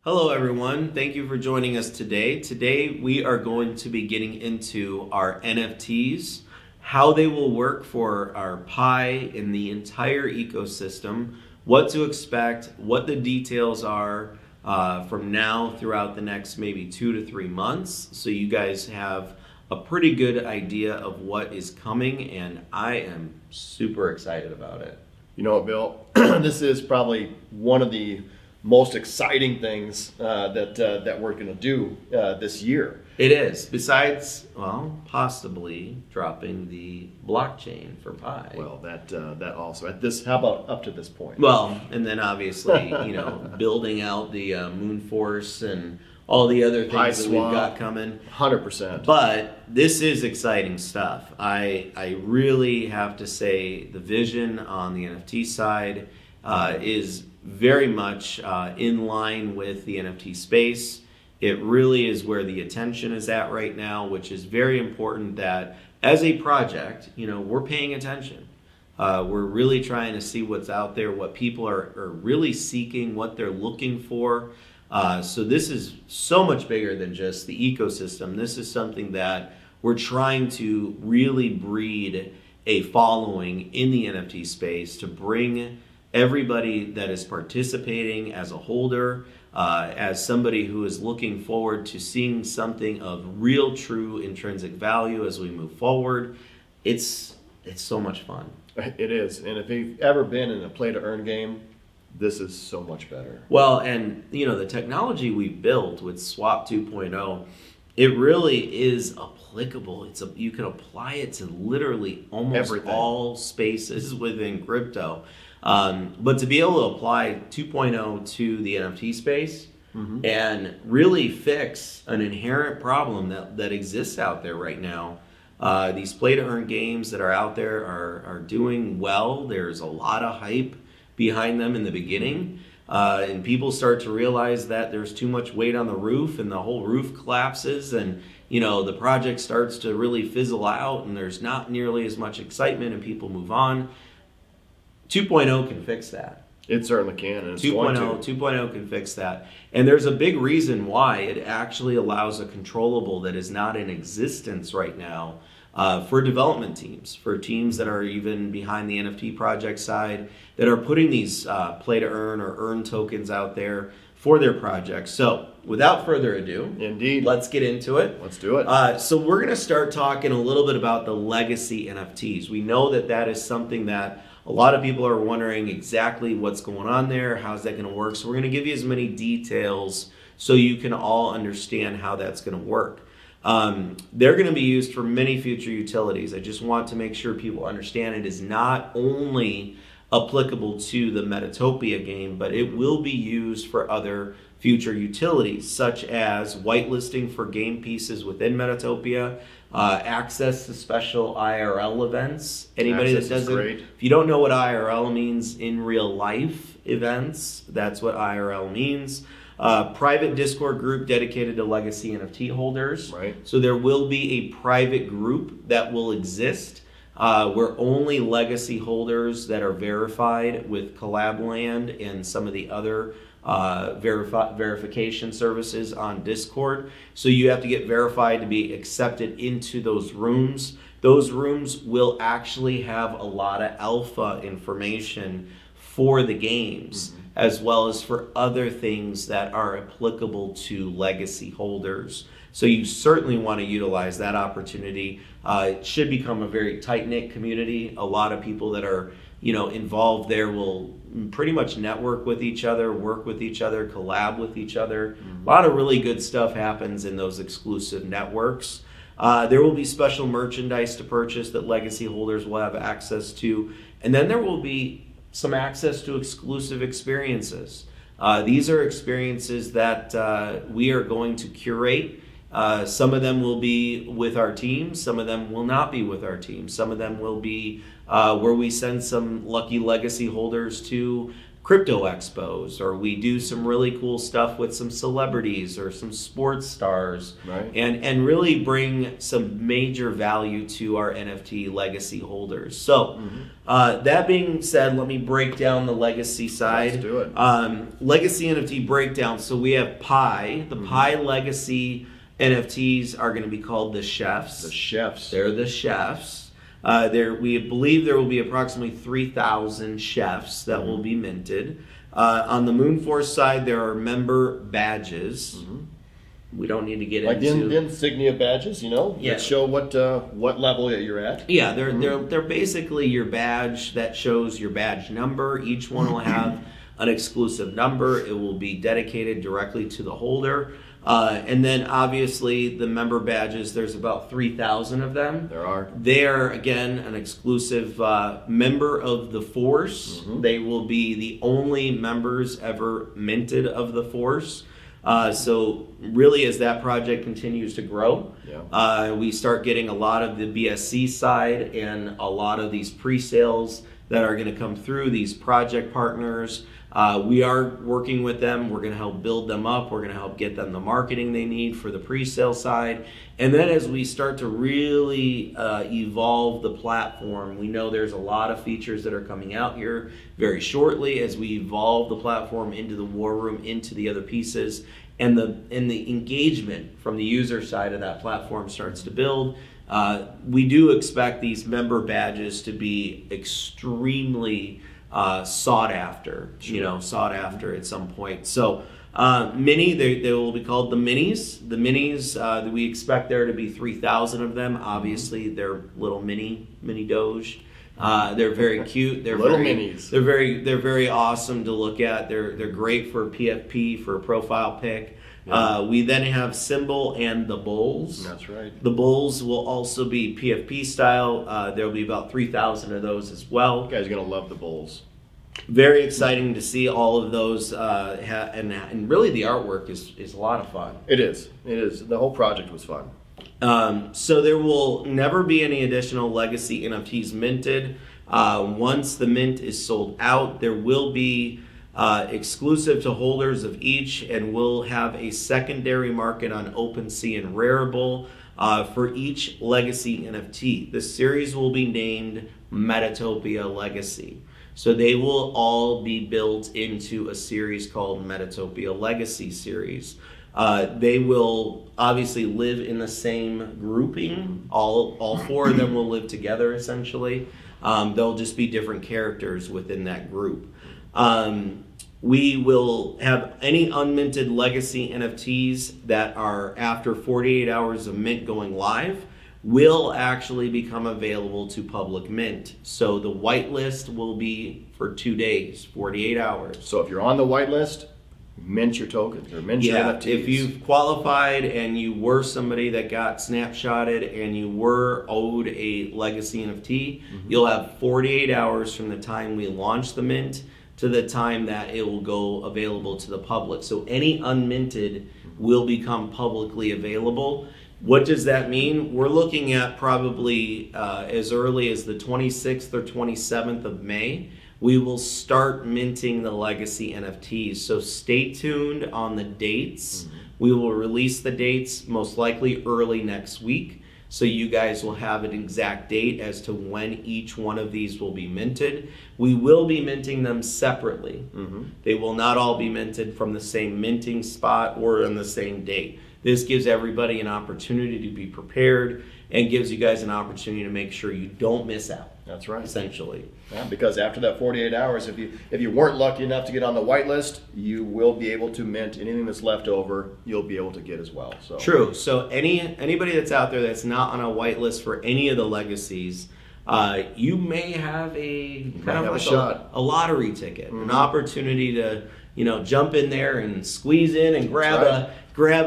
Hello everyone, thank you for joining us today. Today we are going to be getting into our NFTs, how they will work for our Pi and the entire ecosystem, what to expect, what the details are from now throughout the next maybe 2 to 3 months, so you guys have a pretty good idea of what is coming, and I am super excited about it. You know what, Bill? This is probably one of the most exciting things that we're going to do this year. It is. Besides, well, possibly dropping the blockchain for Pi. Well, that also. How about up to this point? Well, and then obviously, building out the Moonforce and all the other things that we've got coming. 100%. But this is exciting stuff. I really have to say the vision on the NFT side is very much in line with the NFT space. It really is where the attention is at right now, which is very important that as a project, we're paying attention. We're really trying to see what's out there, what people are really seeking, what they're looking for. So this is so much bigger than just the ecosystem. This is something that we're trying to really breed a following in the NFT space to bring everybody that is participating as a holder, as somebody who is looking forward to seeing something of real, true intrinsic value as we move forward. It's so much fun. It is. And if you've ever been in a play-to-earn game, this is so much better. Well, and the technology we built with Swap 2.0, it really is applicable. You can apply it to literally almost everything. All spaces within crypto. But to be able to apply 2.0 to the NFT space and really fix an inherent problem that exists out there right now. These play-to-earn games that are out there are doing well. There's a lot of hype behind them in the beginning. And people start to realize that there's too much weight on the roof and the whole roof collapses and the project starts to really fizzle out and there's not nearly as much excitement and people move on. 2.0 can fix that. It certainly can. And 2.0 can fix that. And there's a big reason why it actually allows a controllable that is not in existence right now for development teams, for teams that are even behind the NFT project side that are putting these play to earn or earn tokens out there for their projects. So without further ado, indeed, let's get into it. Let's do it. So we're going to start talking a little bit about the legacy NFTs. We know that is something that a lot of people are wondering exactly what's going on there. How's that going to work? So we're going to give you as many details so you can all understand how that's going to work. They're going to be used for many future utilities. I just want to make sure people understand it is not only applicable to the Metatopia game, but it will be used for other future utilities, such as whitelisting for game pieces within Metatopia, access to special IRL events. Anybody that doesn't, if you don't know what IRL means, in real life events, that's what IRL means. Private Discord group dedicated to legacy NFT holders. Right. So there will be a private group that will exist where only legacy holders that are verified with Collabland and some of the other verification services on Discord. So you have to get verified to be accepted into those rooms. Those rooms will actually have a lot of alpha information for the games, as well as for other things that are applicable to legacy holders. So you certainly want to utilize that opportunity. It should become a very tight-knit community. A lot of people that are involved there will pretty much network with each other, work with each other, collab with each other. A lot of really good stuff happens in those exclusive networks. There will be special merchandise to purchase that legacy holders will have access to. And then there will be some access to exclusive experiences. These are experiences that we are going to curate. Some of them will be with our team. Some of them will not be with our team. Some of them will be where we send some lucky legacy holders to crypto expos, or we do some really cool stuff with some celebrities or some sports stars, Right. and really bring some major value to our NFT legacy holders. So that being said, let me break down the legacy side. Let's do it. Legacy NFT breakdown. So we have Pi. The Pi legacy NFTs are going to be called the chefs. The chefs. They're the chefs. We believe there will be approximately 3,000 chefs that will be minted. On the Moonforce side, there are member badges. We don't need to get Like into the insignia badges, Yeah. that show what level you're at. Yeah, they're basically your badge that shows your badge number. Each one will have an exclusive number. It will be dedicated directly to the holder. And then obviously the member badges, there's about 3,000 of them. There are. They are, again, an exclusive member of the Force. They will be the only members ever minted of the Force. So really, as that project continues to grow, we start getting a lot of the BSC side and a lot of these pre-sales that are going to come through, these project partners. We are working with them. We're going to help build them up. We're going to help get them the marketing they need for the pre-sale side. And then as we start to really evolve the platform, we know there's a lot of features that are coming out here very shortly as we evolve the platform into the war room, into the other pieces, and the engagement from the user side of that platform starts to build. We do expect these member badges to be extremely sought after, sought after at some point. So mini, they will be called the minis. The minis, we expect there to be 3,000 of them. Obviously, they're little mini Doge. They're very cute. They're Little very, minis. They're very awesome to look at. They're great for PFP, for a profile pic. We then have Symbol and the Bulls. That's right. The Bulls will also be PFP style. There will be about 3,000 of those as well. You guys are going to love the Bulls. Very exciting to see all of those, and really the artwork is a lot of fun. It is. The whole project was fun. So there will never be any additional legacy NFTs minted. Once the mint is sold out, there will be exclusive to holders of each, and we'll have a secondary market on OpenSea and Rarible for each legacy NFT. The series will be named Metatopia Legacy. So they will all be built into a series called Metatopia Legacy series. They will obviously live in the same grouping. All four of them will live together essentially. They'll just be different characters within that group. We will have any unminted legacy NFTs that are after 48 hours of mint going live will actually become available to public mint. So the whitelist will be for 2 days, 48 hours. So if you're on the whitelist, mint your tokens or mint your NFTs. If you've qualified and you were somebody that got snapshotted and you were owed a legacy NFT, you'll have 48 hours from the time we launch the mint to the time that it will go available to the public. So any unminted will become publicly available. What does that mean? We're looking at probably as early as the 26th or 27th of May, we will start minting the legacy NFTs. So stay tuned on the dates. We will release the dates most likely early next week. So you guys will have an exact date as to when each one of these will be minted. We will be minting them separately. They will not all be minted from the same minting spot or on the same date. This gives everybody an opportunity to be prepared and gives you guys an opportunity to make sure you don't miss out. That's right. Essentially. Yeah, because after that 48 hours, if you weren't lucky enough to get on the whitelist, you will be able to mint anything that's left over. You'll be able to get as well. So true. So anybody that's out there that's not on a whitelist for any of the legacies, you may have a shot, a lottery ticket, an opportunity to jump in there and squeeze in and grab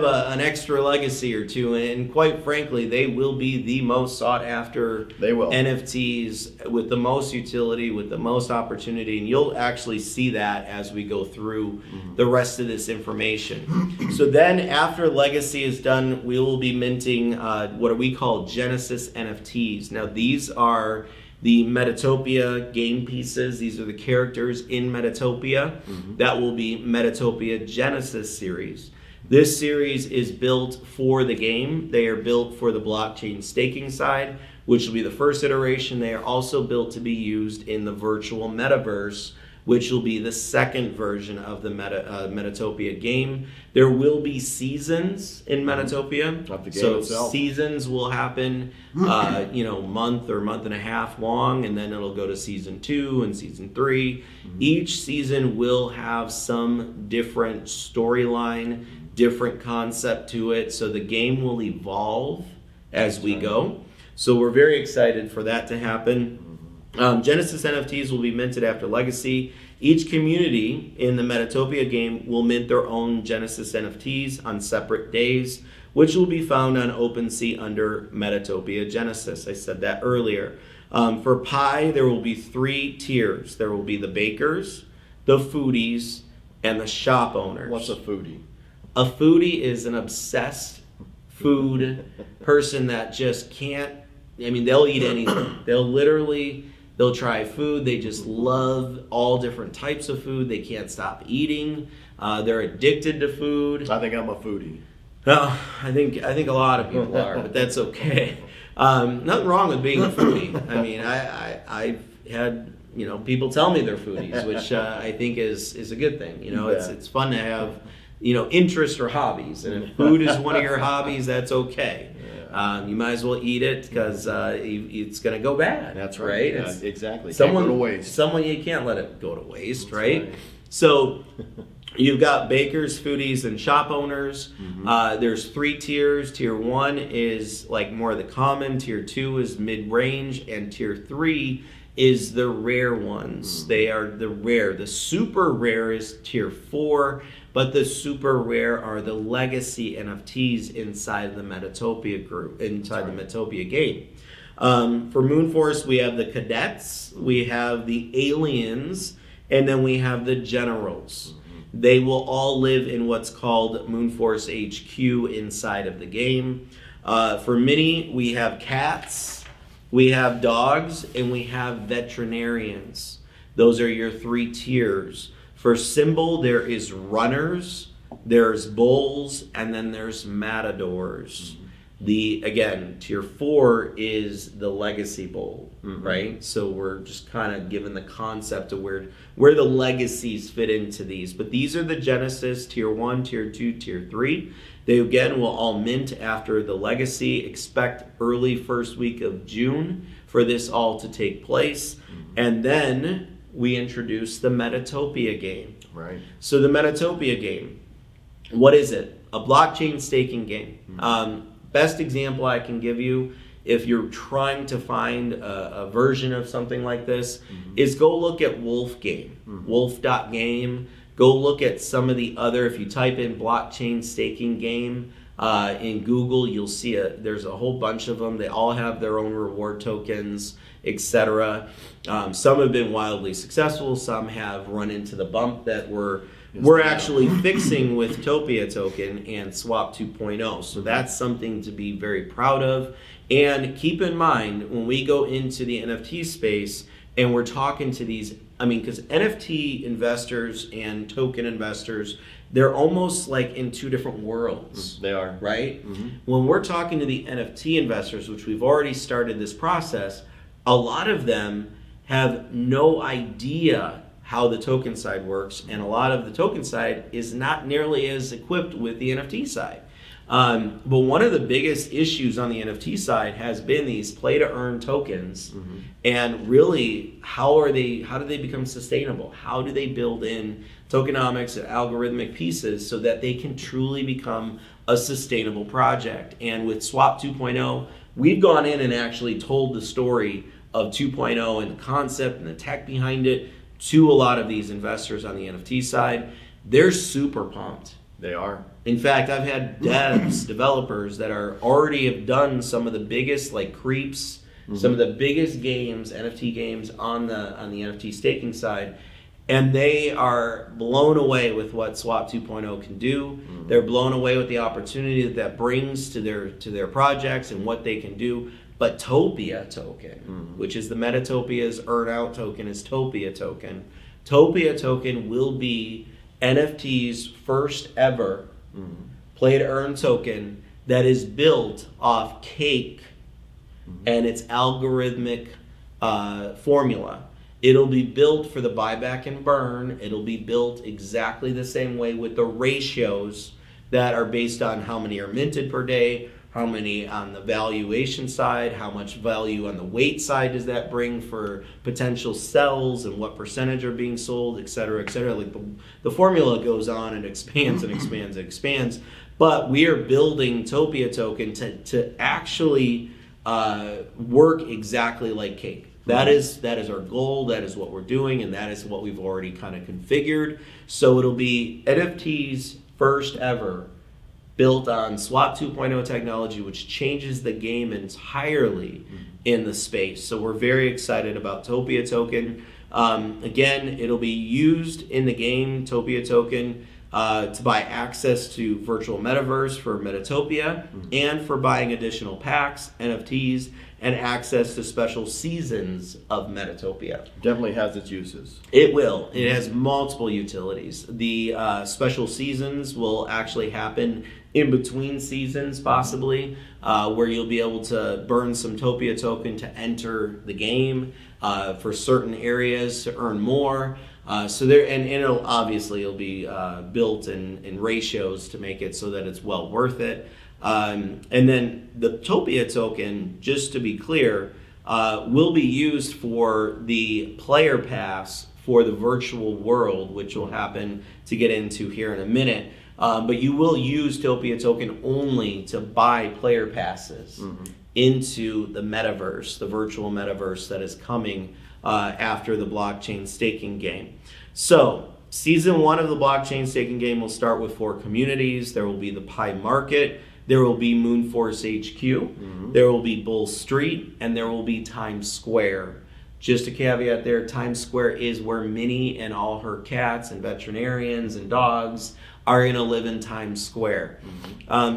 an extra legacy or two, and quite frankly, they will be the most sought after NFTs with the most utility, with the most opportunity, and you'll actually see that as we go through the rest of this information. So then after legacy is done, we will be minting what we call Genesis NFTs. Now these are the Metatopia game pieces. These are the characters in Metatopia. That will be Metatopia Genesis series. This series is built for the game. They are built for the blockchain staking side, which will be the first iteration. They are also built to be used in the virtual metaverse, which will be the second version of the Metatopia game. There will be seasons in Metatopia. Of the game so itself. Seasons will happen, month or month and a half long, and then it'll go to season 2 and season 3. Each season will have some different storyline, different concept to it. So the game will evolve as we go. So we're very excited for that to happen. Genesis NFTs will be minted after Legacy. Each community in the Metatopia game will mint their own Genesis NFTs on separate days, which will be found on OpenSea under Metatopia Genesis. I said that earlier. For Pi, there will be 3 tiers. There will be the bakers, the foodies, and the shop owners. What's a foodie? A foodie is an obsessed food person that just can't, they'll eat anything. They'll try food. They just love all different types of food. They can't stop eating. They're addicted to food. I think I'm a foodie. Well, I think a lot of people are, but that's okay. Nothing wrong with being a foodie. I've had people tell me they're foodies, which I think is a good thing. It's fun to have interests or hobbies, and if food is one of your hobbies, that's okay. You might as well eat it because it's going to go bad. That's right. Yeah, exactly. Can't go to waste. You can't let it go to waste, That's right? So you've got bakers, foodies, and shop owners. There's 3 tiers. Tier 1 is like more of the common. Tier 2 is mid-range, and Tier 3 is the rare ones. They are the rare. The super rare is Tier 4. But the super rare are the legacy NFTs inside the Metatopia group, inside the Metatopia game. For Moonforce, we have the cadets, we have the aliens, and then we have the generals. They will all live in what's called Moonforce HQ inside of the game. For Mini, we have cats, we have dogs, and we have veterinarians. Those are your 3 tiers. For Symbol, there is runners, there's bulls, and then there's matadors. Tier 4 is the legacy bull, right? So we're just kind of given the concept of where the legacies fit into these. But these are the Genesis, Tier 1, Tier 2, Tier 3. They, again, will all mint after the legacy. Expect early first week of June for this all to take place. And then we introduced the Metatopia game. Right. So the Metatopia game, what is it? A blockchain staking game. Best example I can give you, if you're trying to find a version of something like this, is go look at Wolf Game, wolf.game. Go look at some of the other, if you type in blockchain staking game in Google, you'll see there's a whole bunch of them. They all have their own reward tokens, etc. Some have been wildly successful. Some have run into the bump that we're actually fixing with Topia token and Swap 2.0. So that's something to be very proud of. And keep in mind, when we go into the NFT space and we're talking to these, because NFT investors and token investors, they're almost like in 2 different worlds. They are. Right? When we're talking to the NFT investors, which we've already started this process, a lot of them have no idea how the token side works, and a lot of the token side is not nearly as equipped with the NFT side. But one of the biggest issues on the NFT side has been these play-to-earn tokens, and really, how do they become sustainable? How do they build in tokenomics and algorithmic pieces so that they can truly become a sustainable project? And with Swap 2.0, we've gone in and actually told the story of 2.0 and the concept and the tech behind it to a lot of these investors on the NFT side. They're super pumped. They are. In fact, I've had developers that already have done some of the biggest creeps, some of the biggest games, NFT games on the NFT staking side, and they are blown away with what Swap 2.0 can do. They're blown away with the opportunity that brings to their projects and what they can do. But Topia token, which is the Metatopia's earn out token, is Topia token. Topia token will be NFT's first ever play to earn token that is built off Cake and its algorithmic formula. It'll be built for the buyback and burn. It'll be built exactly the same way with the ratios that are based on how many are minted per day, how many on the valuation side, how much value on the weight side does that bring for potential sells, and what percentage are being sold, et cetera, et cetera. Like the formula goes on and expands and expands and expands. But we are building Topia token to actually work exactly like Cake. That is our goal, that is what we're doing, and that is what we've already kind of configured. So it'll be NFT's first ever built on Swap 2.0 technology, which changes the game entirely in the space. So we're very excited about Topia token. Again, it'll be used in the game, Topia token, to buy access to virtual metaverse for Metatopia and for buying additional packs, NFTs, and access to special seasons of Metatopia. Definitely has its uses. It will. It has multiple utilities. The special seasons will actually happen in between seasons, possibly, where you'll be able to burn some Topia token to enter the game for certain areas to earn more. So there, and it'll be built in ratios to make it so that it's well worth it. And then the Topia token, just to be clear, will be used for the player pass for the virtual world, which will happen to get into here in a minute. But you will use Topia token only to buy player passes into the metaverse, the virtual metaverse that is coming after the blockchain staking game. So season 1 of the blockchain staking game will start with 4 communities. There will be the Pi Market, there will be Moonforce HQ, there will be Bull Street, and there will be Times Square. Just a caveat there, Times Square is where Minnie and all her cats and veterinarians and dogs are going to live in Times Square.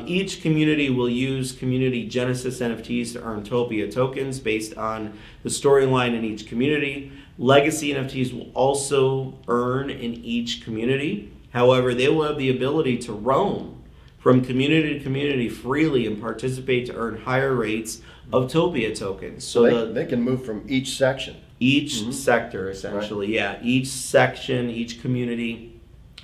Each community will use community Genesis NFTs to earn Topia tokens based on the storyline in each community. Legacy NFTs will also earn in each community. However, they will have the ability to roam from community to community freely and participate to earn higher rates of Topia tokens. So they can move from each section. Each sector, essentially, yeah. Each section, each community,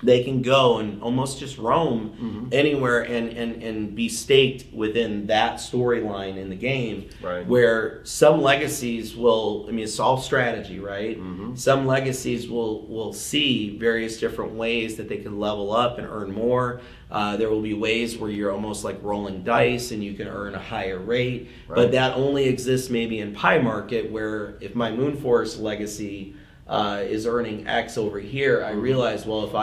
they can go and almost just roam anywhere and be staked within that storyline in the game. Right. Where some legacies will, I mean, it's all strategy, right? Some legacies will see various different ways that they can level up and earn more. There will be ways where you're almost like rolling dice and you can earn a higher rate. Right. But that only exists maybe in Pi Market, where if my Moonforce legacy is earning X over here, I realize, well, if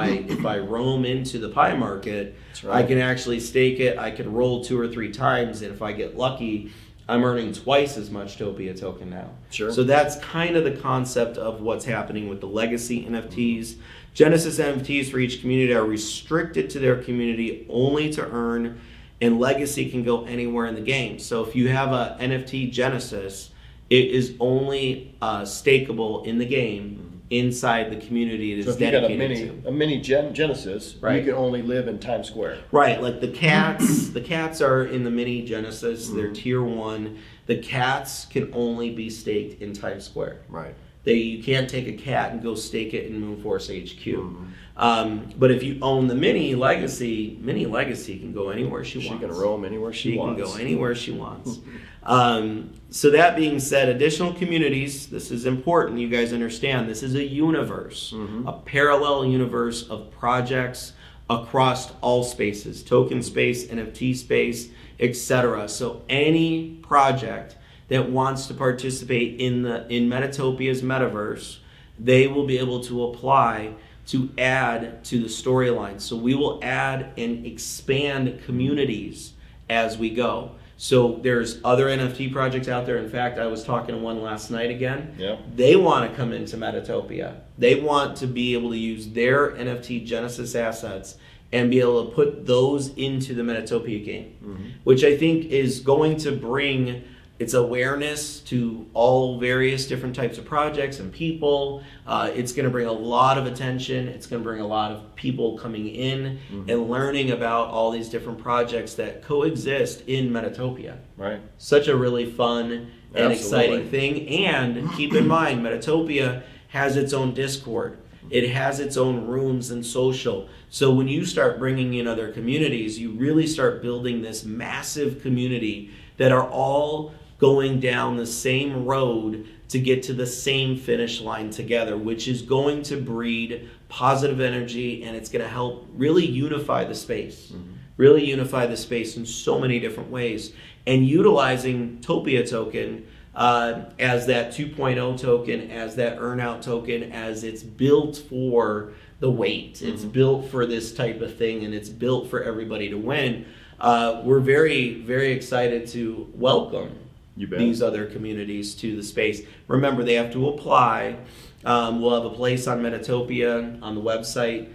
I roam into the Pi Market, I can actually stake it. I can roll 2 or 3 times, and if I get lucky, I'm earning twice as much Topia token now. Sure. So that's kind of the concept of what's happening with the legacy NFTs. Genesis NFTs for each community are restricted to their community only to earn, and legacy can go anywhere in the game. So if you have a NFT Genesis, it is only stakeable in the game inside the community it is dedicated to. A mini Genesis, you can only live in Times Square. Right, like the cats. The cats are in the mini Genesis. They're tier 1. The cats can only be staked in Times Square. Right. You can't take a cat and go stake it in Moonforce HQ. But if you own the mini legacy can go anywhere she wants. She can roam anywhere she wants. She can go anywhere she wants. So that being said, additional communities, this is important, you guys understand, this is a universe, a parallel universe of projects across all spaces, token space, NFT space, etc. So any project that wants to participate in Metatopia's metaverse, they will be able to apply to add to the storyline. So we will add and expand communities as we go. So there's other NFT projects out there. In fact, I was talking to one last night again. Yep. They want to come into Metatopia. They want to be able to use their NFT Genesis assets and be able to put those into the Metatopia game, which I think is going to bring It's awareness to all various different types of projects and people. It's going to bring a lot of attention. It's going to bring a lot of people coming in and learning about all these different projects that coexist in Metatopia. Right. Such a really fun and exciting Absolutely. thing. And keep in mind, Metatopia has its own Discord. It has its own rooms and social. So when you start bringing in other communities, you really start building this massive community that are all going down the same road to get to the same finish line together, which is going to breed positive energy, and it's going to help really unify the space. Really unify the space in so many different ways. And utilizing Topia token as that 2.0 token, as that earnout token, as it's built for the wait. It's built for this type of thing, and it's built for everybody to win. We're very, very excited to welcome these other communities to the space. Remember, they have to apply. We'll have a place on Metatopia on the website.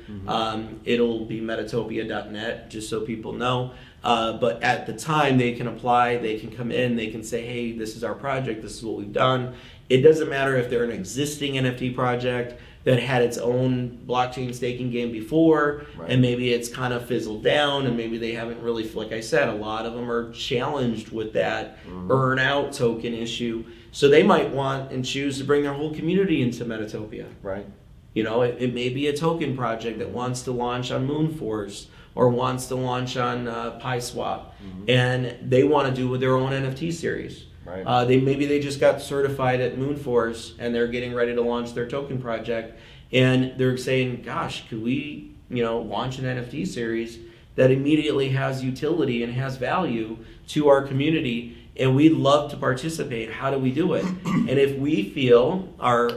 It'll be metatopia.net, just so people know. But at the time they can apply, they can come in, they can say, hey, this is our project, this is what we've done. It doesn't matter if they're an existing NFT project that had its own blockchain staking game before, and maybe it's kind of fizzled down, and maybe they haven't really, like I said, a lot of them are challenged with that earn out token issue. So they might want and choose to bring their whole community into Metatopia. Right. You know, it may be a token project that wants to launch on Moonforce or wants to launch on PiSwap, and they want to do with their own NFT series. Right. Maybe they just got certified at Moonforce and they're getting ready to launch their token project, and they're saying, gosh, could we, launch an NFT series that immediately has utility and has value to our community, and we'd love to participate. How do we do it? And if we feel, our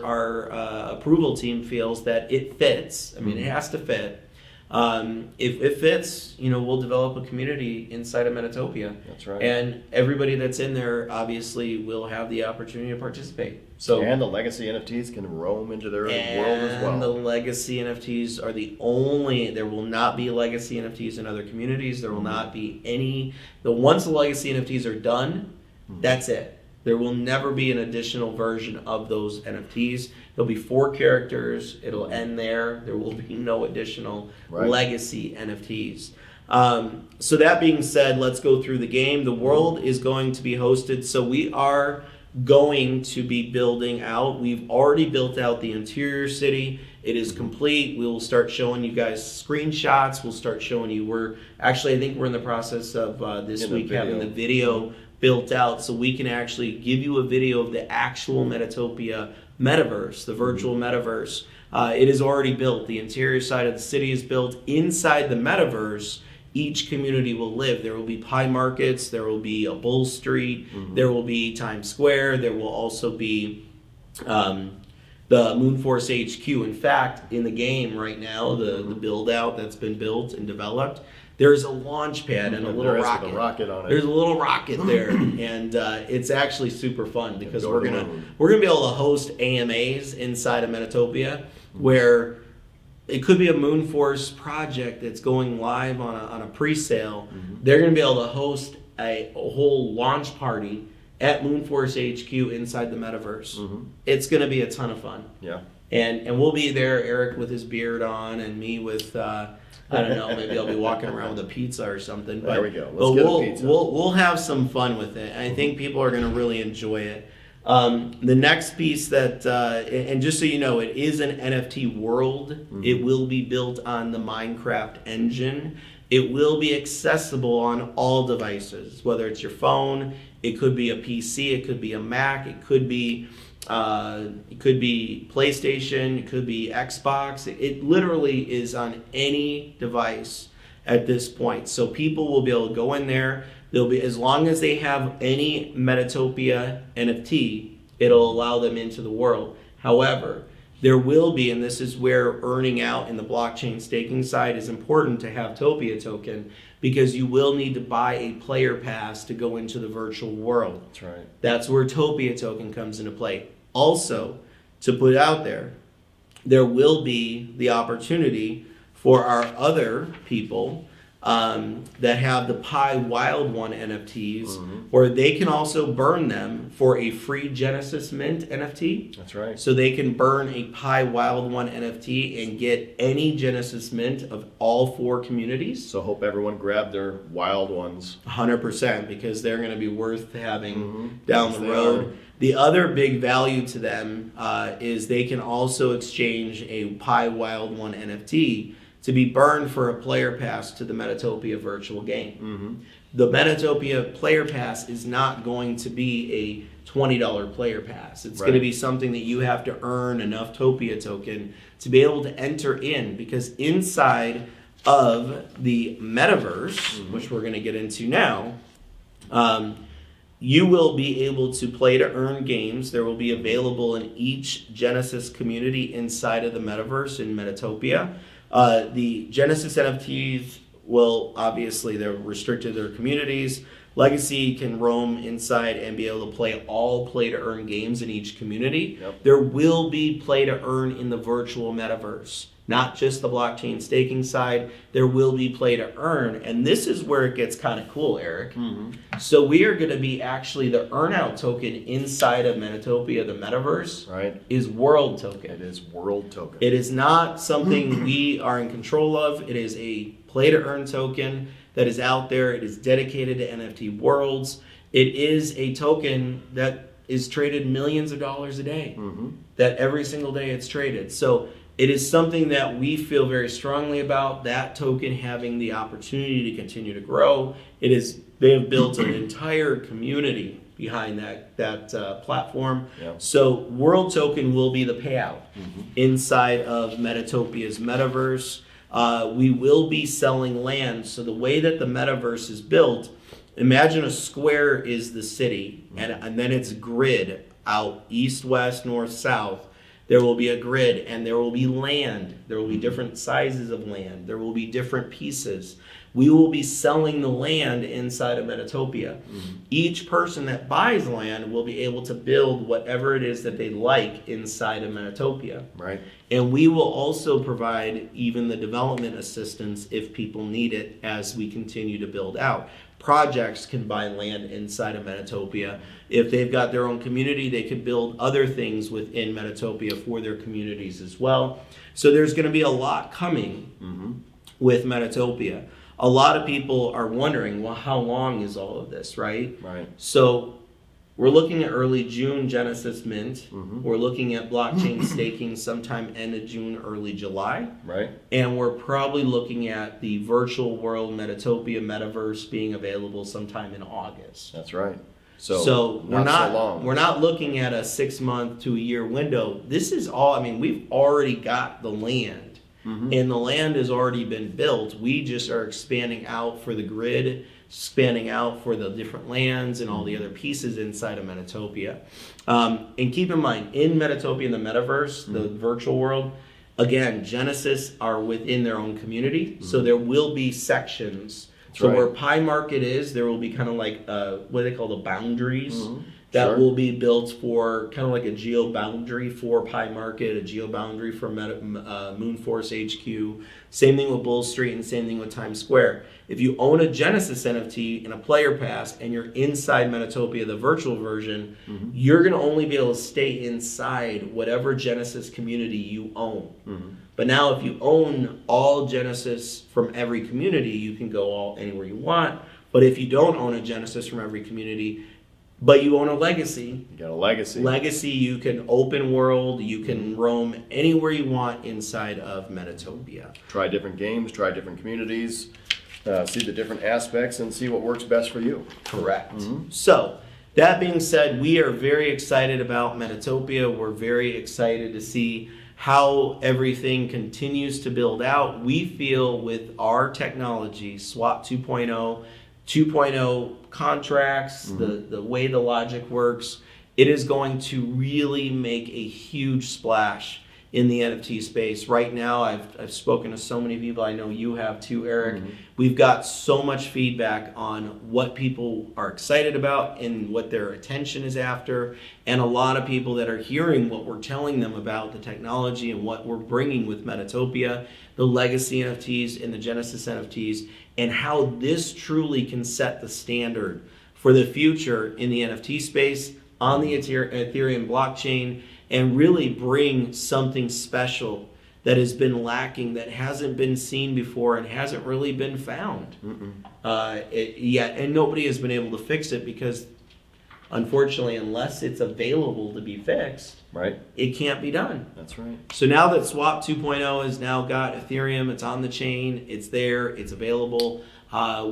approval team feels that it fits, it has to fit. If it fits, we'll develop a community inside of Metatopia. That's right. And everybody that's in there obviously will have the opportunity to participate. So, and the legacy NFTs can roam into their world as well. And the legacy NFTs are the only, there will not be legacy NFTs in other communities. There will not be any, once the legacy NFTs are done, that's it. There will never be an additional version of those NFTs. There'll be 4 characters. It'll end there. There will be no additional legacy NFTs. So that being said, let's go through the game. The world is going to be hosted. So we are going to be building out. We've already built out the interior city. It is complete. We will start showing you guys screenshots. We'll start showing you. I think we're in the process of this week having the video built out, so we can actually give you a video of the actual Metatopia Metaverse, the virtual Metaverse. It is already built. The interior side of the city is built. Inside the Metaverse, each community will live. There will be pie markets. There will be a Bull Street. There will be Times Square. There will also be the Moonforce HQ. In fact, in the game right now, the build out that's been built and developed, there's a launch pad and a little rocket on it. There's a little rocket there, and it's actually super fun because we're gonna be able to host AMAs inside of Metatopia, where it could be a Moonforce project that's going live on a pre-sale. They're gonna be able to host a whole launch party at Moonforce HQ inside the Metaverse. It's gonna be a ton of fun. Yeah. And we'll be there, Eric with his beard on, and me with I don't know, maybe I'll be walking around with a pizza or something. But, there we go. Let's get a pizza. We'll have some fun with it. I think people are going to really enjoy it. The next piece that, and just so you know, it is an NFT world. It will be built on the Minecraft engine. It will be accessible on all devices, whether it's your phone, it could be a PC, it could be a Mac, it could be PlayStation, it could be Xbox. It literally is on any device at this point. So people will be able to go in there. They'll be, as long as they have any Metatopia NFT, it'll allow them into the world. However, there will be, and this is where earning out in the blockchain staking side is important to have Topia token, because you will need to buy a player pass to go into the virtual world. That's right. That's where Topia token comes into play. Also, to put out there will be the opportunity for our other people that have the Pi Wild One NFTs, where they can also burn them for a free Genesis Mint NFT. That's right. So they can burn a Pi Wild One NFT and get any Genesis Mint of all 4 communities. So hope everyone grabbed their wild ones. 100%, because they're going to be worth having down Yes, the they road. are. The other big value to them is they can also exchange a Pi Wild One NFT to be burned for a player pass to the Metatopia virtual game. The Metatopia player pass is not going to be a $20 player pass. It's going to be something that you have to earn enough Topia token to be able to enter in, because inside of the Metaverse, which we're going to get into now, you will be able to play to earn games. There will be available in each Genesis community inside of the Metaverse in Metatopia. The Genesis NFTs will, obviously, they're restricted to their communities. Legacy can roam inside and be able to play all play-to-earn games in each community. There will be play-to-earn in the virtual metaverse, not just the blockchain staking side. There will be play-to-earn, and this is where it gets kind of cool, Eric. So we are going to be actually the earn-out token inside of Metatopia, the metaverse, is world token. It is world token. It is not something we are in control of. It is a play-to-earn token that is out there. It is dedicated to NFT worlds. It is a token that is traded millions of dollars a day, that every single day it's traded. So it is something that we feel very strongly about, that token having the opportunity to continue to grow. They have built an entire community behind that platform. So World Token will be the payout inside of Metatopia's metaverse. We will be selling land. So the way that the metaverse is built, imagine a square is the city, and then it's grid out east, west, north, south. There will be a grid, and there will be land. There will be different sizes of land. There will be different pieces. We will be selling the land inside of Metatopia. Each person that buys land will be able to build whatever it is that they like inside of Metatopia. And we will also provide even the development assistance if people need it as we continue to build out. Projects can buy land inside of Metatopia. If they've got their own community, they can build other things within Metatopia for their communities as well. So there's going to be a lot coming with Metatopia. A lot of people are wondering, well, how long is all of this, right? So we're looking at early June Genesis Mint. We're looking at blockchain staking sometime end of June, early July. And we're probably looking at the virtual world Metatopia Metaverse being available sometime in August. That's right. So we're not looking at a 6 month to a year window. This is all, we've already got the land. And the land has already been built. We just are expanding out for the grid, expanding out for the different lands and all the other pieces inside of Metatopia. And keep in mind, in Metatopia, in the metaverse, the virtual world, again, Genesis are within their own community. So there will be sections. Where Pi Market is, there will be kind of like what they call the boundaries. That will be built for kind of like a geo boundary for Pi Market, a geo boundary for Moonforce HQ. Same thing with Bull Street and same thing with Times Square. If you own a Genesis NFT and a player pass and you're inside Metatopia, the virtual version, you're going to only be able to stay inside whatever Genesis community you own. But now if you own all Genesis from every community, you can go anywhere you want. But if you don't own a Genesis from every community, but you own a legacy. You got a legacy. Legacy, you can open world, you can roam anywhere you want inside of Metatopia. Try different games, try different communities, see the different aspects, and see what works best for you. Correct. So, that being said, we are very excited about Metatopia. We're very excited to see how everything continues to build out. We feel with our technology, SWAP 2.0, 2.0 contracts, the way the logic works, it is going to really make a huge splash in the NFT space. Right now, I've spoken to so many people. I know you have too, Eric. We've got so much feedback on what people are excited about and what their attention is after, and a lot of people that are hearing what we're telling them about the technology and what we're bringing with Metatopia, the legacy NFTs and the Genesis NFTs, and how this truly can set the standard for the future in the NFT space, on the Ethereum blockchain, and really bring something special that has been lacking, that hasn't been seen before and hasn't really been found yet. And nobody has been able to fix it because, unfortunately, unless it's available to be fixed, Right. it can't be done. That's right. So now that Swap 2.0 has now got Ethereum, it's on the chain, it's there, it's available,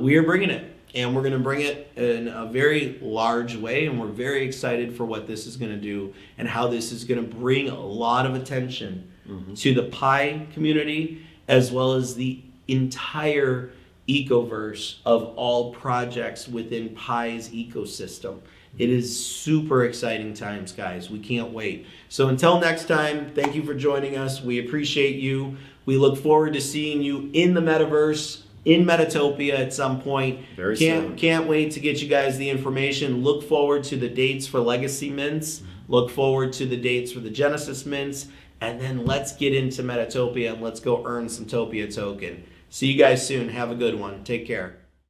we are bringing it. And we're going to bring it in a very large way, and we're very excited for what this is going to do and how this is going to bring a lot of attention to the Pi community, as well as the entire ecoverse of all projects within Pi's ecosystem. It is super exciting times, guys. We can't wait. So until next time, thank you for joining us. We appreciate you. We look forward to seeing you in the metaverse, in Metatopia at some point. Very soon. Can't wait to get you guys the information. Look forward to the dates for Legacy Mints. Look forward to the dates for the Genesis Mints. And then let's get into Metatopia and let's go earn some Topia token. See you guys soon. Have a good one. Take care.